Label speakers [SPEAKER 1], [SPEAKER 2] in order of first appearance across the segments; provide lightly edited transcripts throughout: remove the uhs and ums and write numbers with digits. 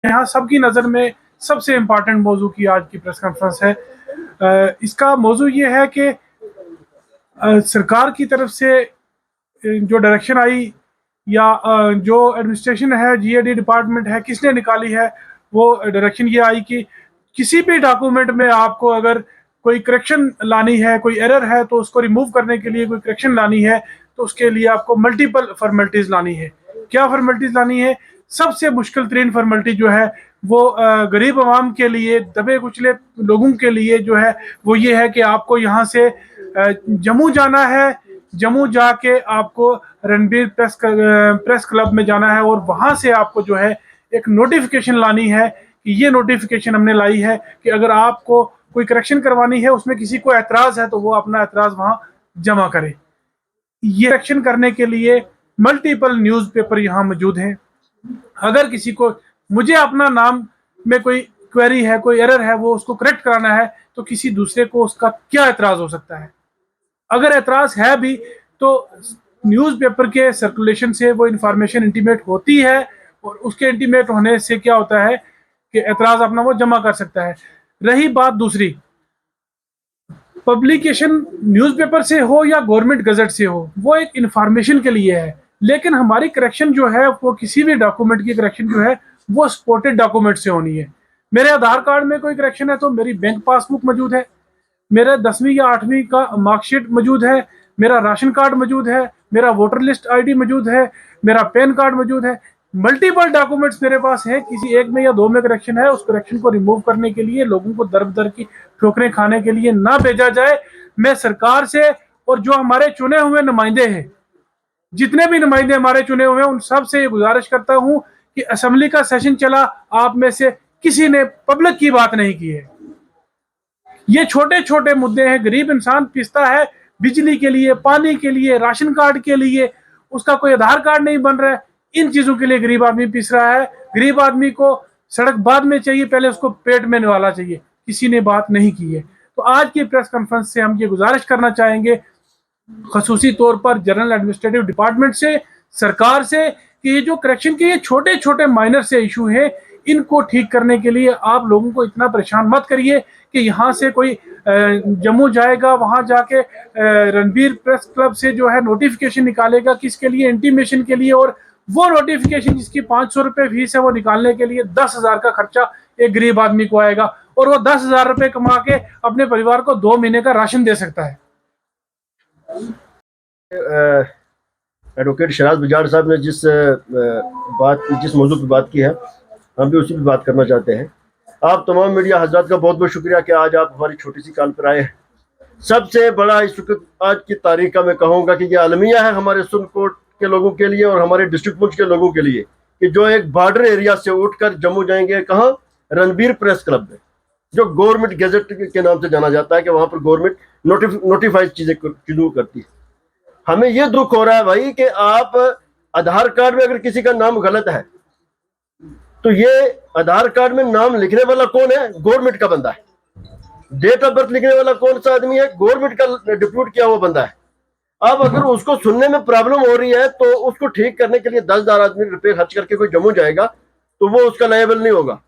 [SPEAKER 1] यहाँ सबकी नज़र में सबसे इम्पोर्टेंट मौजू की आज की प्रेस कॉन्फ्रेंस है। इसका मौजू ये है कि सरकार की तरफ से जो डायरेक्शन आई या जो एडमिनिस्ट्रेशन है, जीएडी डिपार्टमेंट है, किसने निकाली है, वो डायरेक्शन ये आई कि किसी भी डॉक्यूमेंट में आपको अगर कोई करेक्शन लानी है, कोई एरर है, तो उसको रिमूव करने के लिए कोई करेक्शन लानी है, तो उसके लिए आपको मल्टीपल फॉर्मेलिटीज लानी है। क्या फॉर्मेलिटीज लानी है? सबसे मुश्किल तरीन फॉर्मेलिटी जो है वो गरीब आवाम के लिए, दबे कुचले लोगों के लिए जो है वो ये है कि आपको यहाँ से जम्मू जाना है। जम्मू जाके आपको रणबीर प्रेस क्लब में जाना है और वहां से आपको जो है एक नोटिफिकेशन लानी है कि ये नोटिफिकेशन हमने लाई है कि अगर आपको कोई करेक्शन करवानी है, उसमें किसी को एतराज है, तो वो अपना एतराज वहां जमा करे। ये करेक्शन करने के लिए मल्टीपल न्यूज़पेपर यहाँ मौजूद हैं। अगर किसी को, मुझे अपना नाम में कोई क्वेरी है, कोई एरर है, वो उसको करेक्ट कराना है, तो किसी दूसरे को उसका क्या एतराज हो सकता है? अगर एतराज है भी तो न्यूज़पेपर के सर्कुलेशन से वो इंफॉर्मेशन इंटीमेट होती है और उसके इंटीमेट होने से क्या होता है कि एतराज अपना वो जमा कर सकता है। रही बात दूसरी, पब्लिकेशन न्यूज़पेपर से हो या गवर्नमेंट गजट से हो, वो एक इंफॉर्मेशन के लिए है, लेकिन हमारी करेक्शन जो है वो किसी भी डॉक्यूमेंट की करेक्शन जो है वो सपोर्टेड डॉक्यूमेंट से होनी है। मेरे आधार कार्ड में कोई करेक्शन है तो मेरी बैंक पासबुक मौजूद है, मेरा 10वीं या 8वीं का मार्कशीट मौजूद है, मेरा राशन कार्ड मौजूद है, मेरा वोटर लिस्ट आईडी मौजूद है, मेरा पैन कार्ड मौजूद है। मल्टीपल डॉक्यूमेंट्स मेरे पास है, किसी एक में या दो में करेक्शन है, उस करेक्शन को रिमूव करने के लिए, लोगों को दर दर की ठोकरें खाने के लिए ना भेजा जाए। मैं सरकार से और जो हमारे चुने हुए नुमाइंदे हैं, जितने भी नुमाइंदे हमारे चुने हुए हैं, उन सब से ये गुजारिश करता हूं कि असेंबली का सेशन चला, आप में से किसी ने पब्लिक की बात नहीं की है। ये छोटे छोटे मुद्दे हैं, गरीब इंसान पिसता है बिजली के लिए, पानी के लिए, राशन कार्ड के लिए, उसका कोई आधार कार्ड नहीं बन रहा है। इन चीजों के लिए गरीब आदमी पिस रहा है। गरीब आदमी को सड़क बाद में चाहिए, पहले उसको पेट में निवाला चाहिए। किसी ने बात नहीं की है। तो आज की प्रेस कॉन्फ्रेंस से हम ये गुजारिश करना चाहेंगे, खसूसी तौर पर जनरल एडमिनिस्ट्रेटिव डिपार्टमेंट से, सरकार से, कि ये जो करेक्शन के ये छोटे छोटे माइनर से इशू हैं, इनको ठीक करने के लिए आप लोगों को इतना परेशान मत करिए कि यहाँ से कोई जम्मू जाएगा, वहां जाके रणबीर प्रेस क्लब से जो है नोटिफिकेशन निकालेगा, किसके लिए? इंटीमेशन के लिए। और वो नोटिफिकेशन जिसकी 500 रुपए फीस है, वो निकालने के लिए 10,000 का खर्चा एक गरीब आदमी को आएगा, और वो 10,000 रुपए कमा के अपने परिवार को 2 महीने का राशन दे सकता है।
[SPEAKER 2] एडवोकेट शराज बजाज साहब ने जिस मौजू पर बात की है, हम भी उसी पर बात करना चाहते हैं। आप तमाम मीडिया हजरात का बहुत बहुत शुक्रिया कि आज आप हमारी छोटी सी कॉल पर आए हैं। सबसे बड़ा इस वक्त आज की तारीख का मैं कहूँगा कि ये आलमिया है हमारे सुनकोट के लोगों के लिए और हमारे डिस्ट्रिक्ट पुंछ के लोगों के लिए, कि जो एक बॉर्डर एरिया से उठकर जम्मू जाएंगे, कहाँ? रणबीर प्रेस क्लब में, जो गवर्नमेंट गैजेट के नाम से जाना जाता है, कि वहां पर गवर्नमेंट नोटिफाइड चीजों करती है। हमें यह दुख हो रहा है भाई कि आप आधार कार्ड में अगर किसी का नाम गलत है, तो ये आधार कार्ड में नाम लिखने वाला कौन है? गवर्नमेंट का बंदा है। डेट ऑफ बर्थ लिखने वाला कौन सा आदमी है? गवर्नमेंट का डिप्यूट किया हुआ बंदा है। अब अगर उसको सुनने में प्रॉब्लम हो रही है, तो उसको ठीक करने के लिए 10,000 आदमी रुपए खर्च करके कोई जम्मू जाएगा, तो वो उसका लायबल नहीं होगा।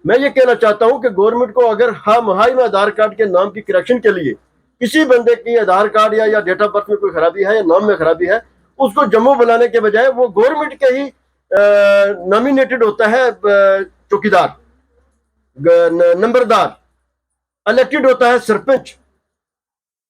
[SPEAKER 2] मैं ये कहना चाहता हूं कि गवर्नमेंट को अगर हाई में आधार कार्ड के नाम की करेक्शन के लिए किसी बंदे की आधार कार्ड या डेट ऑफ बर्थ में कोई खराबी है या नाम में खराबी है, उसको जम्मू बुलाने के बजाय वो गवर्नमेंट के ही नॉमिनेटेड होता है चौकीदार, नंबरदार, इलेक्टेड होता है सरपंच।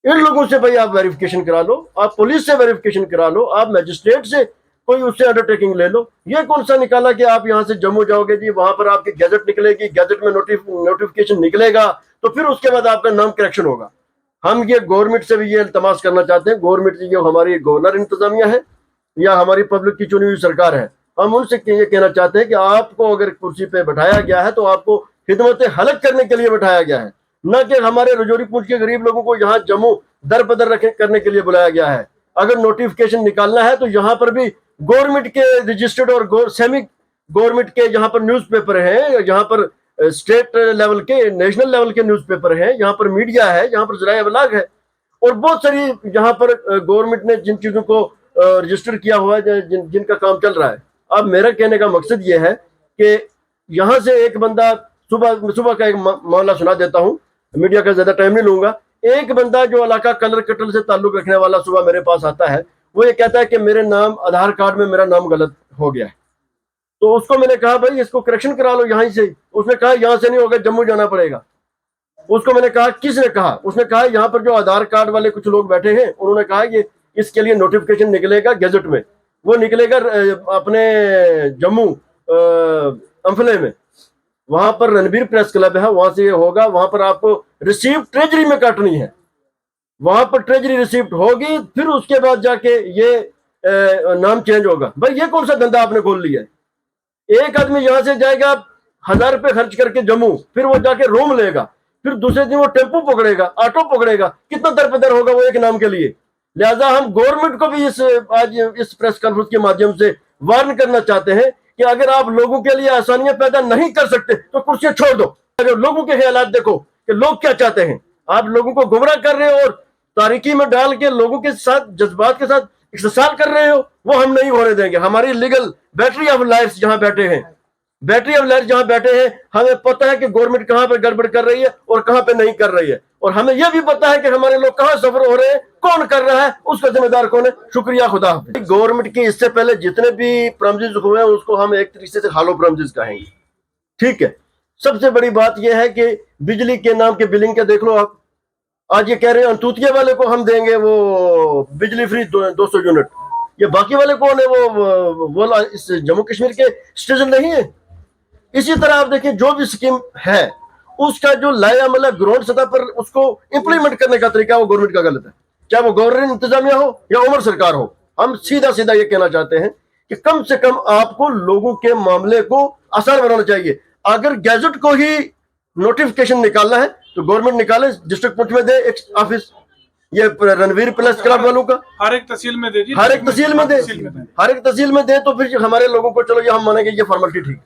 [SPEAKER 2] इन लोगों से भाई आप वेरिफिकेशन करा लो, आप पुलिस से वेरिफिकेशन करा लो, आप मैजिस्ट्रेट से कोई उससे अंडरटेकिंग ले लो। ये कौन सा निकाला कि आप यहाँ से जम्मू जाओगे जी, वहां पर आपकी गैजेट निकलेगी, गैजेट में नोटिफिकेशन निकलेगा, तो फिर उसके बाद आपका नाम करेक्शन होगा। हम ये गवर्नमेंट से भी ये इल्तमास करना चाहते हैं, गवर्नमेंट की जो हमारी गवर्नर इंतजामिया है या हमारी पब्लिक की चुनी हुई सरकार है, हम उनसे ये कहना चाहते हैं कि आपको अगर कुर्सी पे बैठाया गया है तो आपको खिदमत हलक करने के लिए बैठाया गया है, न कि हमारे रजौरी पुंछ के गरीब लोगों को यहाँ जम्मू दर बदर करने के लिए बुलाया गया है। अगर नोटिफिकेशन निकालना है तो यहाँ पर भी गवर्नमेंट के रजिस्टर्ड और सेमी गवर्नमेंट के यहाँ पर न्यूज़पेपर हैं, यहाँ पर स्टेट लेवल के, नेशनल लेवल के न्यूज़पेपर हैं, यहाँ पर मीडिया है, यहाँ पर ज़राए इब्लाग है, और बहुत सारी यहाँ पर गवर्नमेंट ने जिन चीज़ों को रजिस्टर किया हुआ है, जिनका काम चल रहा है। अब मेरा कहने का मकसद ये है कि यहाँ से एक बंदा सुबह का एक मामला सुना देता हूँ, मीडिया का ज्यादा टाइम नहीं लूंगा। एक बंदा जो इलाका कलर कटल से ताल्लुक रखने वाला सुबह मेरे पास आता है, वो ये कहता है कि मेरे नाम आधार कार्ड में मेरा नाम गलत हो गया है। तो उसको मैंने कहा भाई इसको करेक्शन करा लो यहीं से। उसने कहा यहाँ से नहीं होगा, जम्मू जाना पड़ेगा। उसको मैंने कहा किसने कहा? उसने कहा यहाँ पर जो आधार कार्ड वाले कुछ लोग बैठे हैं, उन्होंने कहा ये इसके लिए नोटिफिकेशन निकलेगा गैजेट में, वो निकलेगा अपने जम्मू अम्फले में, वहां पर रणबीर प्रेस क्लब है, वहां से ये होगा। वहां पर आपको रिसीप्ट ट्रेजरी में काटनी है, वहां पर ट्रेजरी रिसीप्ट होगी, फिर उसके बाद जाके ये नाम चेंज होगा। भाई ये कौन सा धंधा आपने खोल लिया है? एक आदमी यहां से जाएगा 1000 रुपए खर्च करके जम्मू, फिर वो जाके रूम लेगा, फिर दूसरे दिन वो टेम्पो पकड़ेगा, ऑटो पकड़ेगा, कितना दरपदर होगा वो एक नाम के लिए। लिहाजा हम गवर्नमेंट को भी आज इस प्रेस कॉन्फ्रेंस के माध्यम से वार्न करना चाहते हैं कि अगर आप लोगों के लिए आसानियां पैदा नहीं कर सकते तो कुर्सियां छोड़ दो। अगर लोगों के ख्यालात देखो कि लोग क्या चाहते हैं, आप लोगों को गुमराह कर रहे हो और तारीकी में डाल के लोगों के साथ जज्बात के साथ इस्तेसाल कर रहे हो, वो हम नहीं होने देंगे। हमारी लीगल बैटरी ऑफ लाइट्स जहां बैठे हैं, बैटरी ऑफ लाइट जहां बैठे हैं, हमें पता है कि गवर्नमेंट कहां पे गड़बड़ कर रही है और कहां पे नहीं कर रही है, और हमें यह भी पता है कि हमारे लोग कहां सफर हो रहे हैं, कौन कर रहा है, उसका जिम्मेदार कौन है। शुक्रिया, खुदा हाफिज। गवर्नमेंट के इससे पहले जितने भी प्रॉमिसेस हुए हैं उसको हम एक तरीके से हालो प्रॉमिसेस कहेंगे, ठीक है। सबसे बड़ी बात यह है कि बिजली के नाम के बिलिंग के देख लो आप, आज ये कह रहे हैं अंतुतिया वाले को हम देंगे वो बिजली फ्री 200 यूनिट, ये बाकी वाले कौन है? वो इस जम्मू कश्मीर के सिटीजन नहीं है। इसी तरह आप देखिए जो भी स्कीम है उसका जो लाया अमल है ग्राउंड सतह पर, उसको इंप्लीमेंट करने का तरीका वो गवर्नमेंट का गलत है, चाहे वो गवर्नमेंट इंतजामिया हो या उमर सरकार हो। हम सीधा सीधा ये कहना चाहते हैं कि कम से कम आपको लोगों के मामले को आसान बनाना चाहिए। अगर गैजेट को ही नोटिफिकेशन निकालना है तो गवर्नमेंट निकाले, डिस्ट्रिक्ट कोर्ट में दे एक ऑफिस, ये रणवीर प्रेस क्लब वालों का
[SPEAKER 1] हर एक तहसील में दे,
[SPEAKER 2] हर एक तहसील में दे, हर एक तहसील में दे, तो फिर हमारे लोगों को चलो ये हम मानेंगे ये फॉर्मेलिटी ठीक।